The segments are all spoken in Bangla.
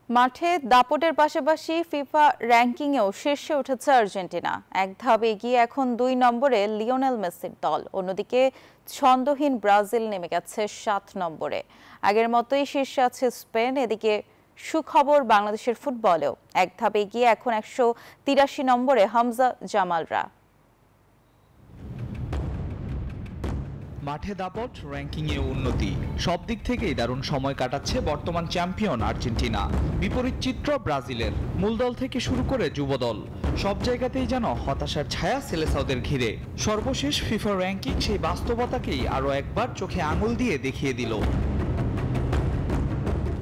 মাঠে দাপটের পাশাপাশি ফিফা র্যাঙ্কিংয়েও শীর্ষে উঠেছে আর্জেন্টিনা। এক ধাপ এগিয়ে এখন ২ নম্বরে লিওনেল মেসির দল। অন্যদিকে ছন্দহীন ব্রাজিল নেমে গেছে ৭ নম্বরে। আগের মতোই শীর্ষে আছে স্পেন। এদিকে সুখবর বাংলাদেশের ফুটবলেও এক ধাপ এগিয়ে এখন ১৮৩ নম্বরে হামজা জামালরা। মাঠে দাপট, র্যাঙ্কিংয়ে উন্নতি, সব দিক থেকেই দারুণ সময় কাটাচ্ছে বর্তমান চ্যাম্পিয়ন আর্জেন্টিনা। বিপরীত চিত্র ব্রাজিলের। মূল দল থেকে শুরু করে যুবদল, সব জায়গাতেই যেন হতাশার ছায়া সেলেসাওদের ঘিরে। সর্বশেষ ফিফা র্যাঙ্কিং সেই বাস্তবতাকেই আরও একবার চোখে আঙুল দিয়ে দেখিয়ে দিল।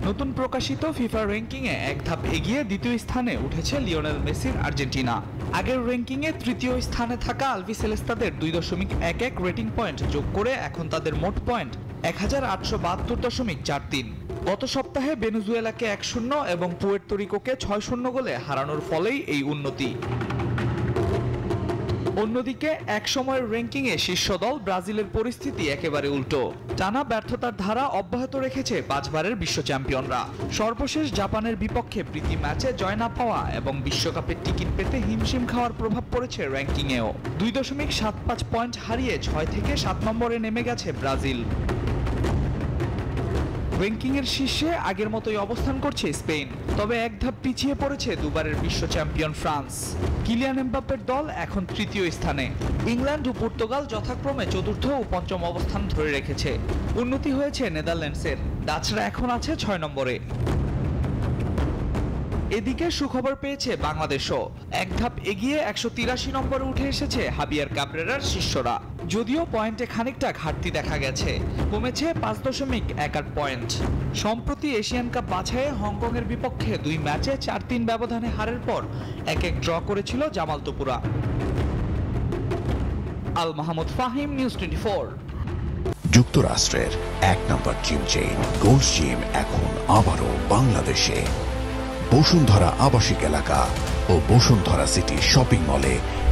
নতুন প্রকাশিত ফিফা র্যাঙ্কিংয়ে এক ধাপ এগিয়ে দ্বিতীয় স্থানে উঠেছে লিওনেল মেসির আর্জেন্টিনা। আগের র্যাঙ্কিংয়ে তৃতীয় স্থানে থাকা আলবিসেলেস্তাদের ২.১১ রেটিং পয়েন্ট যোগ করে এখন তাদের মোট পয়েন্ট ১,৮৭২.৪৩। গত সপ্তাহে ভেনেজুয়েলাকে ১-০ এবং পুয়ের্তো রিকোকে ৬-০ গোলে হারানোর ফলেই এই উন্নতি। অন্যদিকে এক সময়ের র্যাঙ্কিংয়ে শীর্ষ দল ব্রাজিলের পরিস্থিতি একেবারে উল্টো। টানা ব্যর্থতার ধারা অব্যাহত রেখেছে ৫ বারের বিশ্ব চ্যাম্পিয়নরা। সর্বশেষ জাপানের বিপক্ষে প্রীতি ম্যাচে জয় না পাওয়া এবং বিশ্বকাপের টিকিট পেতে হিমশিম খাওয়ার প্রভাব পড়েছে র্যাঙ্কিংয়েও। ২.৭৫ পয়েন্ট হারিয়ে ৬ থেকে ৭ নম্বরে নেমে গেছে ব্রাজিল। র্যাঙ্কিংয়ের শীর্ষে আগের মতোই অবস্থান করছে স্পেন, তবে এক ধাপ পিছিয়ে পড়েছে দুবারের বিশ্ব চ্যাম্পিয়ন ফ্রান্স। কিলিয়ান এমবাপ্পের দল এখন তৃতীয় স্থানে। ইংল্যান্ড ও পর্তুগাল যথাক্রমে চতুর্থ ও পঞ্চম অবস্থান ধরে রেখেছে। উন্নতি হয়েছে নেদারল্যান্ডসের, ডাচরা এখন আছে ৬ নম্বরে। এদিকে সুখবর পেয়েছে বাংলাদেশও। এক ধাপ এগিয়ে ১৮৩ নম্বরে উঠে এসেছে হাবিয়ার কাবরেরার শিষ্যরা। যদিও পয়েন্টে খানিকটা ঘাটতি দেখা গেছে, কমেছে ৫.১৮ পয়েন্ট। সম্প্রতি এশিয়ান কাপ বাছাইয়ে হংকংয়ের বিপক্ষে ২ ম্যাচে ৪-৩ ব্যবধানে হারের পর ১-১ ড্র করেছিল জামাল তোপুরা। আল মাহমুদ ফাহিম, নিউজ 24। যুক্তরাষ্ট্রের ১ নম্বর জিম চেইন গোল্ড জিম এখন আবারও বাংলাদেশে। বসুন্ধরা আবাসিক এলাকা ও বসুন্ধরা সিটি শপিং মলে